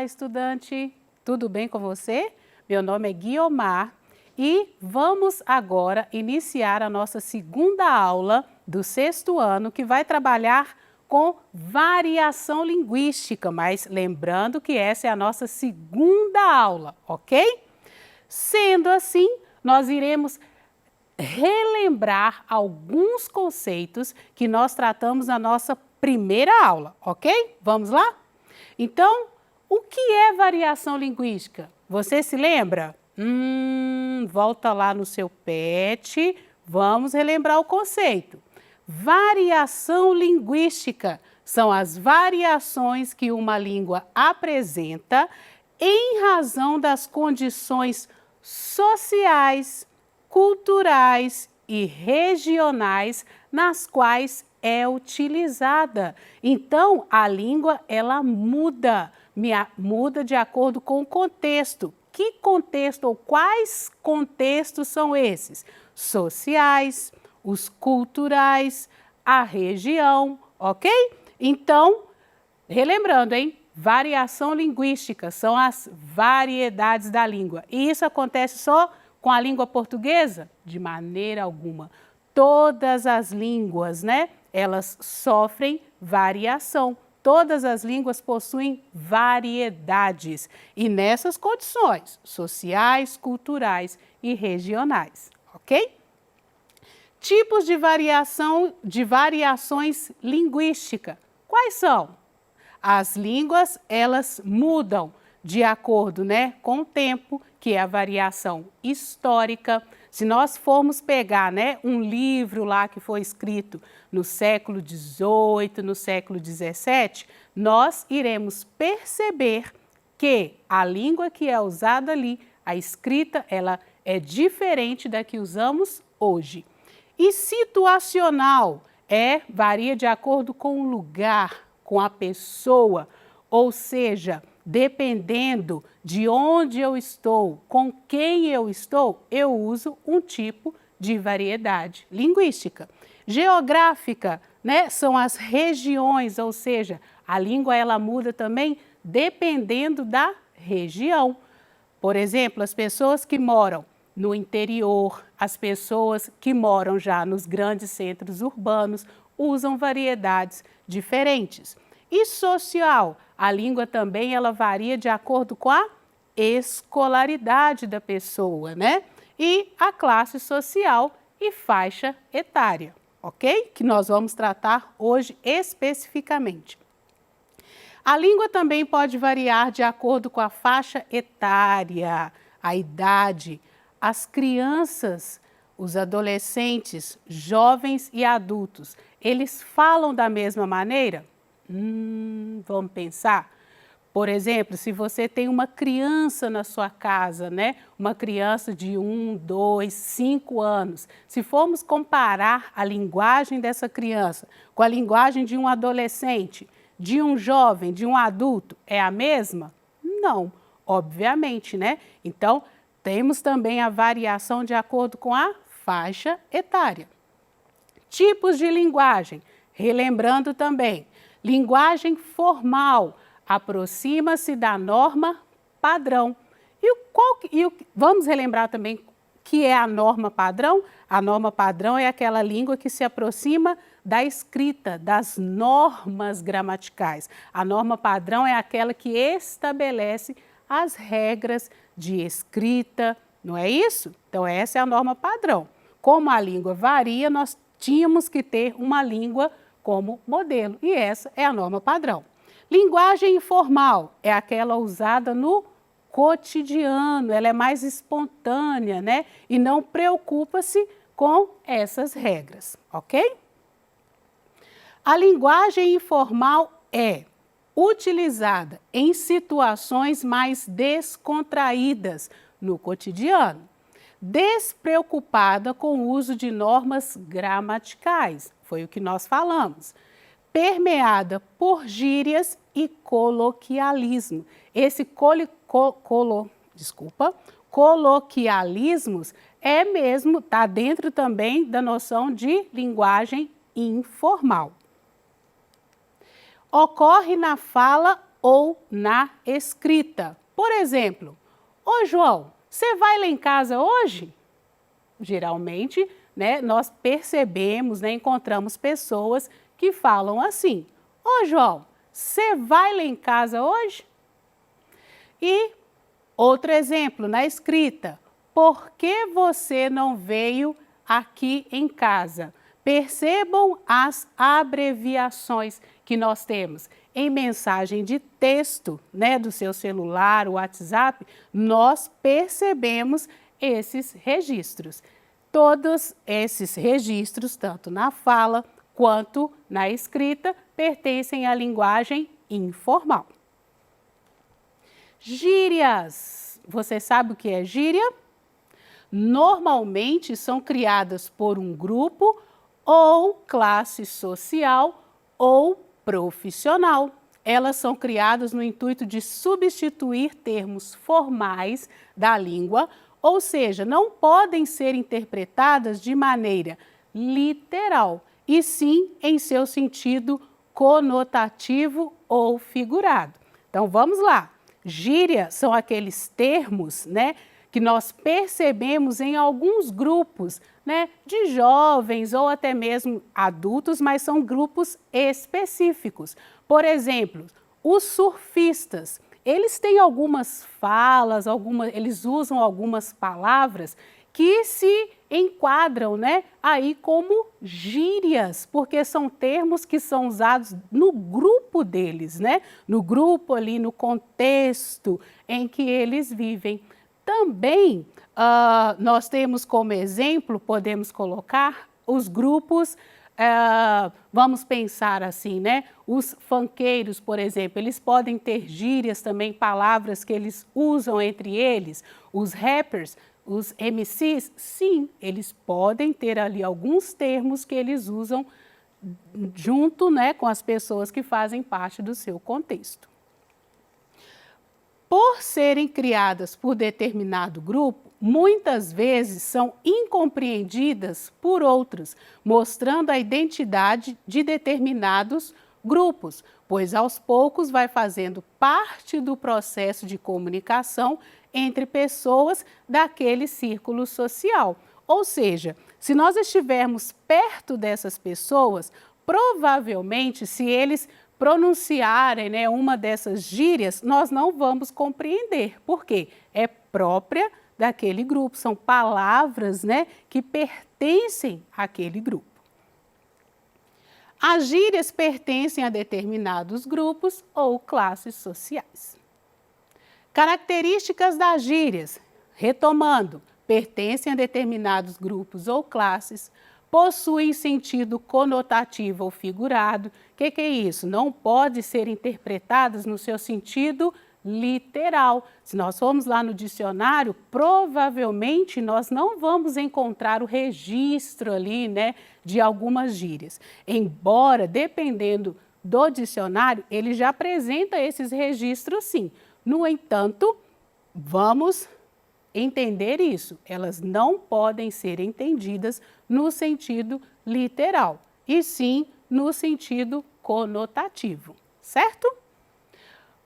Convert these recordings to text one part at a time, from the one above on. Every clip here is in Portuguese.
estudante! Tudo bem com você? Meu nome é Guiomar e vamos agora iniciar a nossa segunda aula do sexto ano, que vai trabalhar com variação linguística, mas lembrando que essa é a nossa segunda aula, ok? Sendo assim, nós iremos relembrar alguns conceitos que nós tratamos na nossa primeira aula, ok? Vamos lá? Então, o que é variação linguística? Você se lembra? Volta lá no seu PET, vamos relembrar o conceito. Variação linguística são as variações que uma língua apresenta em razão das condições sociais, culturais e regionais nas quais é utilizada. Então, a língua, ela muda de acordo com o contexto. Que contexto ou quais contextos são esses? Sociais, os culturais, a região, ok? Então, relembrando, hein? Variação linguística são as variedades da língua. E isso acontece só com a língua portuguesa? De maneira alguma. Todas as línguas, né? Elas sofrem variação. Todas as línguas possuem variedades. E nessas condições sociais, culturais e regionais, ok? Tipos de variações linguísticas. Quais são? As línguas, elas mudam de acordo, né, com o tempo, que é a variação histórica. Se nós formos pegar, né, um livro lá que foi escrito no século XVIII, no século XVII, nós iremos perceber que a língua que é usada ali, a escrita, ela é diferente da que usamos hoje. E situacional varia de acordo com o lugar, com a pessoa, ou seja, dependendo de onde eu estou, com quem eu estou, eu uso um tipo de variedade linguística. Geográfica, né, são as regiões, ou seja, a língua ela muda também dependendo da região. Por exemplo, as pessoas que moram no interior, as pessoas que moram já nos grandes centros urbanos usam variedades diferentes. E social, a língua também ela varia de acordo com a escolaridade da pessoa, né? E a classe social e faixa etária, ok? Que nós vamos tratar hoje especificamente. A língua também pode variar de acordo com a faixa etária, a idade. As crianças, os adolescentes, jovens e adultos, eles falam da mesma maneira? Vamos pensar? Por exemplo, se você tem uma criança na sua casa, né? Uma criança de 1, 2, 5 anos. Se formos comparar a linguagem dessa criança com a linguagem de um adolescente, de um jovem, de um adulto, é a mesma? Não, obviamente, né? Então, temos também a variação de acordo com a faixa etária. Tipos de linguagem, relembrando também, linguagem formal aproxima-se da norma padrão. Vamos relembrar também o que é a norma padrão? A norma padrão é aquela língua que se aproxima da escrita, das normas gramaticais. A norma padrão é aquela que estabelece as regras de escrita, não é isso? Então, essa é a norma padrão. Como a língua varia, nós tínhamos que ter uma língua como modelo, e essa é a norma padrão. Linguagem informal é aquela usada no cotidiano, ela é mais espontânea, né? E não preocupa-se com essas regras, ok? A linguagem informal é utilizada em situações mais descontraídas no cotidiano, despreocupada com o uso de normas gramaticais, foi o que nós falamos, permeada por gírias e coloquialismo. Esse coloquialismos está dentro também da noção de linguagem informal. Ocorre na fala ou na escrita. Por exemplo, ô João, você vai lá em casa hoje? Geralmente, né, nós percebemos, né, encontramos pessoas que falam assim, ô João, você vai lá em casa hoje? E outro exemplo, na escrita, por que você não veio aqui em casa? Percebam as abreviações que nós temos. Em mensagem de texto, né, do seu celular, o WhatsApp, nós percebemos esses registros. Todos esses registros, tanto na fala quanto na escrita, pertencem à linguagem informal. Gírias. Você sabe o que é gíria? Normalmente são criadas por um grupo ou classe social ou profissional. Elas são criadas no intuito de substituir termos formais da língua, ou seja, não podem ser interpretadas de maneira literal, e sim em seu sentido conotativo ou figurado. Então vamos lá. Gíria são aqueles termos, né, que nós percebemos em alguns grupos, né, de jovens ou até mesmo adultos, mas são grupos específicos. Por exemplo, os surfistas, eles têm algumas falas, eles usam algumas palavras que se enquadram, né, aí como gírias, porque são termos que são usados no grupo deles, né, no grupo ali, no contexto em que eles vivem. Também nós temos como exemplo, podemos colocar os grupos, vamos pensar assim, né? Os funkeiros, por exemplo, eles podem ter gírias também, palavras que eles usam entre eles. Os rappers, os MCs, sim, eles podem ter ali alguns termos que eles usam junto, né, com as pessoas que fazem parte do seu contexto. Por serem criadas por determinado grupo, muitas vezes são incompreendidas por outros, mostrando a identidade de determinados grupos, pois aos poucos vai fazendo parte do processo de comunicação entre pessoas daquele círculo social. Ou seja, se nós estivermos perto dessas pessoas, provavelmente, se eles pronunciarem, né, uma dessas gírias, nós não vamos compreender. Por quê? É própria daquele grupo, são palavras, né, que pertencem àquele grupo. As gírias pertencem a determinados grupos ou classes sociais. Características das gírias, retomando, pertencem a determinados grupos ou classes, possuem sentido conotativo ou figurado. O que é isso? Não pode ser interpretadas no seu sentido literal. Se nós formos lá no dicionário, provavelmente nós não vamos encontrar o registro ali, né, de algumas gírias. Embora, dependendo do dicionário, ele já apresenta esses registros sim. No entanto, vamos entender isso. Elas não podem ser entendidas no sentido literal, e sim no sentido conotativo, certo?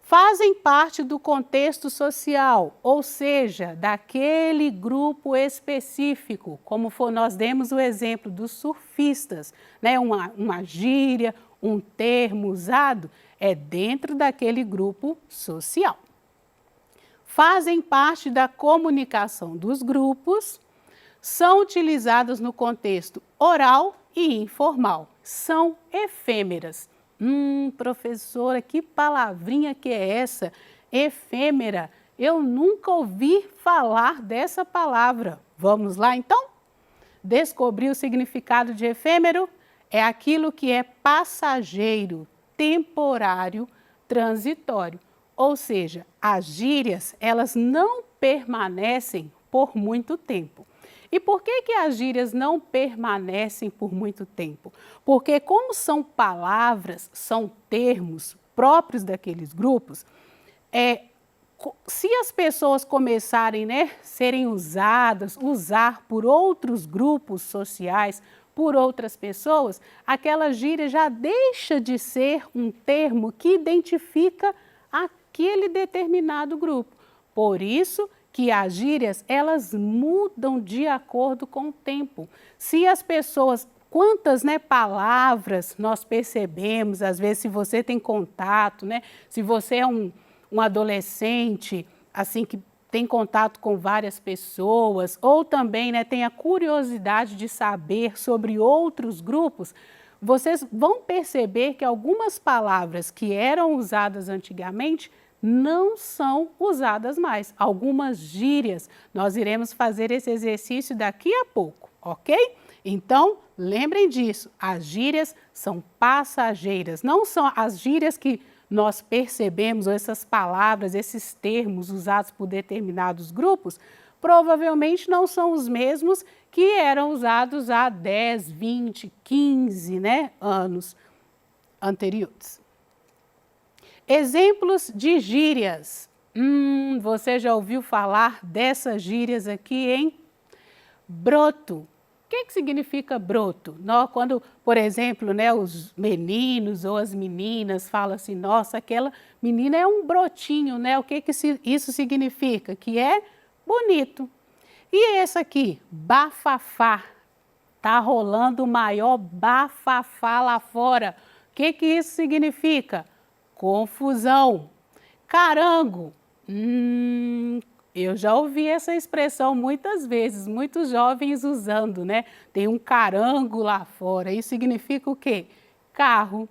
Fazem parte do contexto social, ou seja, daquele grupo específico, como nós demos o exemplo dos surfistas, né? Uma gíria, um termo usado, é dentro daquele grupo social. Fazem parte da comunicação dos grupos, são utilizadas no contexto oral e informal, são efêmeras. Professora, que palavrinha que é essa? Efêmera. Eu nunca ouvi falar dessa palavra. Vamos lá então? Descobrir o significado de efêmero? É aquilo que é passageiro, temporário, transitório. Ou seja, as gírias, elas não permanecem por muito tempo. E por que as gírias não permanecem por muito tempo? Porque como são palavras, são termos próprios daqueles grupos, se as pessoas começarem, né, serem usar por outros grupos sociais, por outras pessoas, aquela gíria já deixa de ser um termo que identifica daquele determinado grupo. Por isso que as gírias, elas mudam de acordo com o tempo. Se as pessoas, quantas, né, palavras nós percebemos, às vezes se você tem contato, né, se você é um adolescente, assim, que tem contato com várias pessoas, ou também, né, tem a curiosidade de saber sobre outros grupos, vocês vão perceber que algumas palavras que eram usadas antigamente não são usadas mais. Algumas gírias, nós iremos fazer esse exercício daqui a pouco, ok? Então, lembrem disso, as gírias são passageiras, não são as gírias que nós percebemos, ou essas palavras, esses termos usados por determinados grupos, provavelmente não são os mesmos que eram usados há 10, 20, 15, né, anos anteriores. Exemplos de gírias. Você já ouviu falar dessas gírias aqui, hein? Broto. O que significa broto? Quando, por exemplo, né, os meninos ou as meninas falam assim, nossa, aquela menina é um brotinho, né? O que isso significa? Que é bonito. E esse aqui, bafafá. Tá rolando o maior bafafá lá fora. O que isso significa? Confusão. Carango. Eu já ouvi essa expressão muitas vezes, muitos jovens usando, né? Tem um carango lá fora. Isso significa o quê? Carro.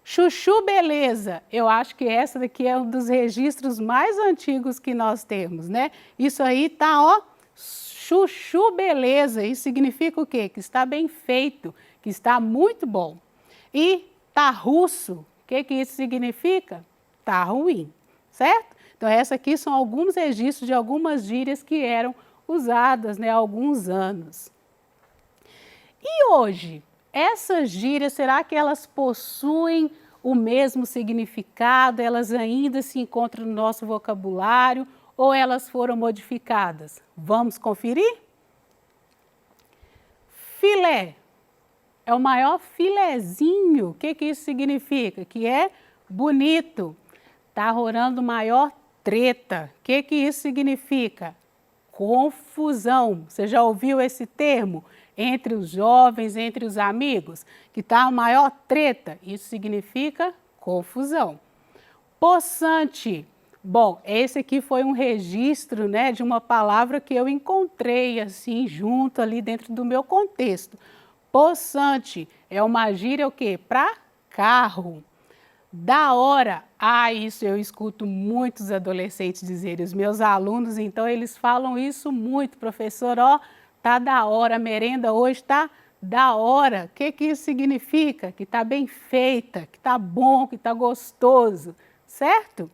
Chuchu beleza. Eu acho que essa daqui é um dos registros mais antigos que nós temos, né? Isso aí tá, ó, chuchu beleza. Isso significa o quê? Que está bem feito, que está muito bom. E tá russo. O que isso significa? Tá ruim, certo? Então, essas aqui são alguns registros de algumas gírias que eram usadas, né, há alguns anos. E hoje, essas gírias, será que elas possuem o mesmo significado? Elas ainda se encontram no nosso vocabulário ou elas foram modificadas? Vamos conferir? Filé. É o maior filezinho. O que isso significa? Que é bonito. Tá rolando o maior treta. O que isso significa? Confusão. Você já ouviu esse termo? Entre os jovens, entre os amigos? Que tá a maior treta. Isso significa confusão. Possante. Bom, esse aqui foi um registro, né, de uma palavra que eu encontrei assim junto ali dentro do meu contexto. Possante é uma gíria o quê? Para carro. Da hora. Isso eu escuto muitos adolescentes dizerem. Os meus alunos, então, eles falam isso muito. Professor, ó, tá da hora, a merenda hoje tá da hora. O que isso significa? Que tá bem feita, que tá bom, que tá gostoso, certo?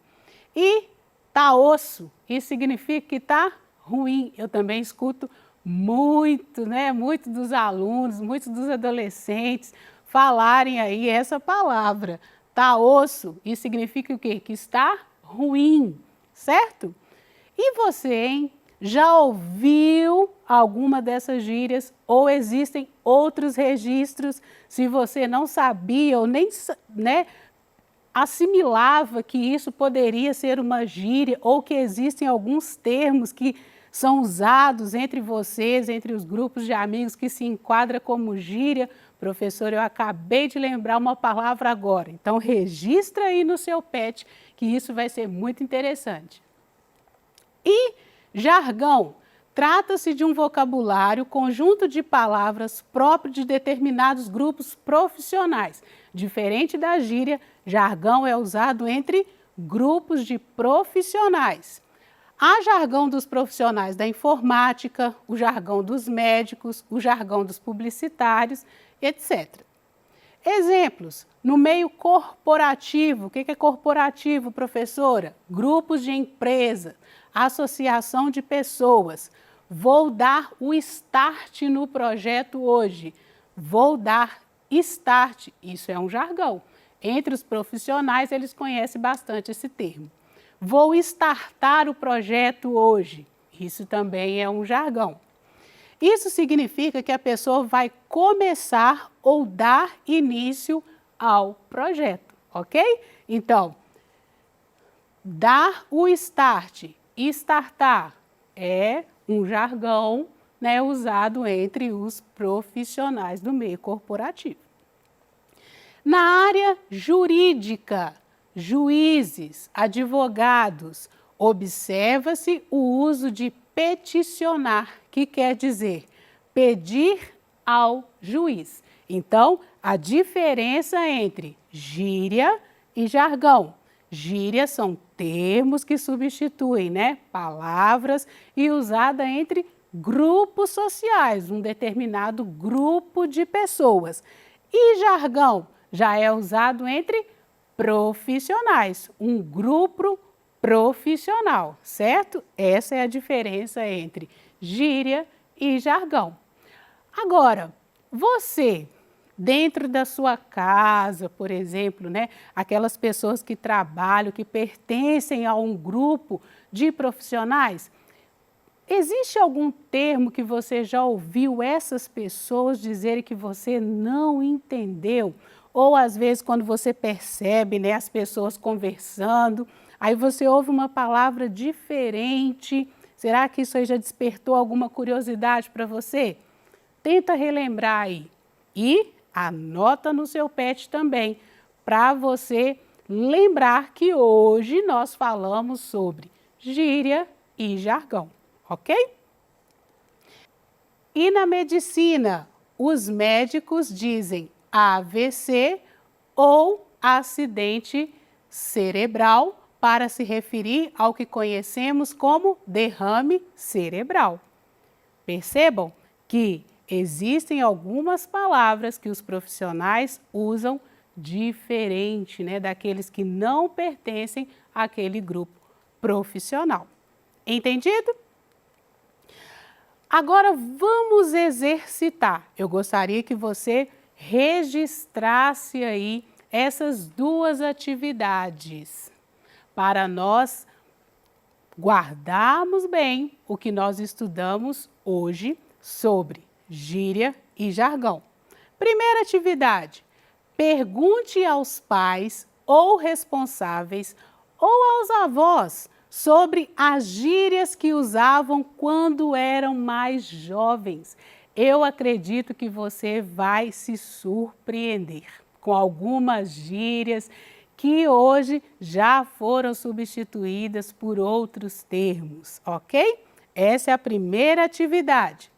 E tá osso. Isso significa que tá ruim. Eu também escuto muito, né? Muito dos alunos, muitos dos adolescentes falarem aí essa palavra. Tá osso, isso significa o quê? Que está ruim, certo? E você, hein? Já ouviu alguma dessas gírias ou existem outros registros? Se você não sabia ou nem, né, assimilava que isso poderia ser uma gíria ou que existem alguns termos que são usados entre vocês, entre os grupos de amigos que se enquadra como gíria. Professor, eu acabei de lembrar uma palavra agora. Então, registra aí no seu PET, que isso vai ser muito interessante. E jargão. Trata-se de um vocabulário, conjunto de palavras próprio de determinados grupos profissionais. Diferente da gíria, jargão é usado entre grupos de profissionais. Há jargão dos profissionais da informática, o jargão dos médicos, o jargão dos publicitários, etc. Exemplos, no meio corporativo. O que é corporativo, professora? Grupos de empresa, associação de pessoas. Vou dar o start no projeto hoje. Vou dar start. Isso é um jargão. Entre os profissionais, eles conhecem bastante esse termo. Vou startar o projeto hoje. Isso também é um jargão. Isso significa que a pessoa vai começar ou dar início ao projeto, ok? Então, dar o start, startar, é um jargão, né, usado entre os profissionais do meio corporativo. Na área jurídica, juízes, advogados, observa-se o uso de peticionar, que quer dizer pedir ao juiz. Então, a diferença entre gíria e jargão. Gírias são termos que substituem, né, palavras e usada entre grupos sociais, um determinado grupo de pessoas. E jargão já é usado entre profissionais, um grupo profissional, certo? Essa é a diferença entre gíria e jargão. Agora, você, dentro da sua casa, por exemplo, né, aquelas pessoas que trabalham, que pertencem a um grupo de profissionais, existe algum termo que você já ouviu essas pessoas dizerem que você não entendeu? Ou às vezes quando você percebe, né, as pessoas conversando, aí você ouve uma palavra diferente, será que isso aí já despertou alguma curiosidade para você? Tenta relembrar aí e anota no seu pet também, para você lembrar que hoje nós falamos sobre gíria e jargão, ok? E na medicina, os médicos dizem AVC ou acidente cerebral para se referir ao que conhecemos como derrame cerebral. Percebam que existem algumas palavras que os profissionais usam diferente, né, daqueles que não pertencem àquele grupo profissional. Entendido? Agora vamos exercitar. Eu gostaria que você registrasse aí essas duas atividades para nós guardarmos bem o que nós estudamos hoje sobre gíria e jargão. Primeira atividade, pergunte aos pais ou responsáveis ou aos avós sobre as gírias que usavam quando eram mais jovens. Eu acredito que você vai se surpreender com algumas gírias que hoje já foram substituídas por outros termos, ok? Essa é a primeira atividade.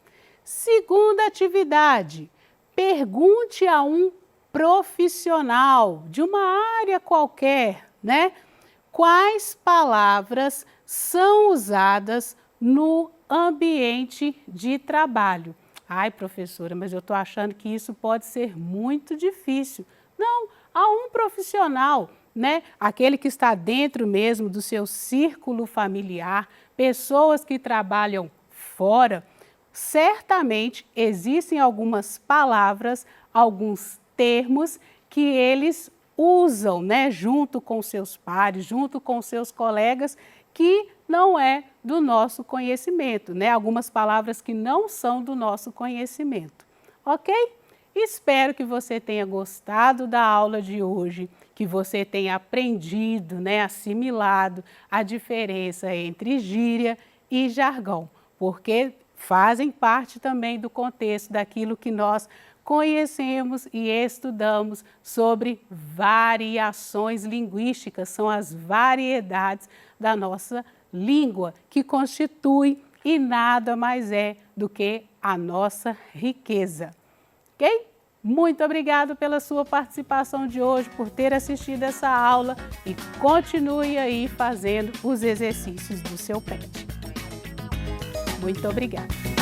Segunda atividade, pergunte a um profissional de uma área qualquer, né? Quais palavras são usadas no ambiente de trabalho? Ai, professora, mas eu estou achando que isso pode ser muito difícil. Não, há um profissional, né? Aquele que está dentro mesmo do seu círculo familiar, pessoas que trabalham fora. Certamente existem algumas palavras, alguns termos que eles usam, né, junto com seus pares, junto com seus colegas, que não é do nosso conhecimento, né? Algumas palavras que não são do nosso conhecimento, ok? Espero que você tenha gostado da aula de hoje, que você tenha aprendido, né, assimilado a diferença entre gíria e jargão, porque fazem parte também do contexto daquilo que nós conhecemos e estudamos sobre variações linguísticas, são as variedades da nossa língua, que constitui e nada mais é do que a nossa riqueza. Ok? Muito obrigado pela sua participação de hoje, por ter assistido essa aula e continue aí fazendo os exercícios do seu pet. Muito obrigada.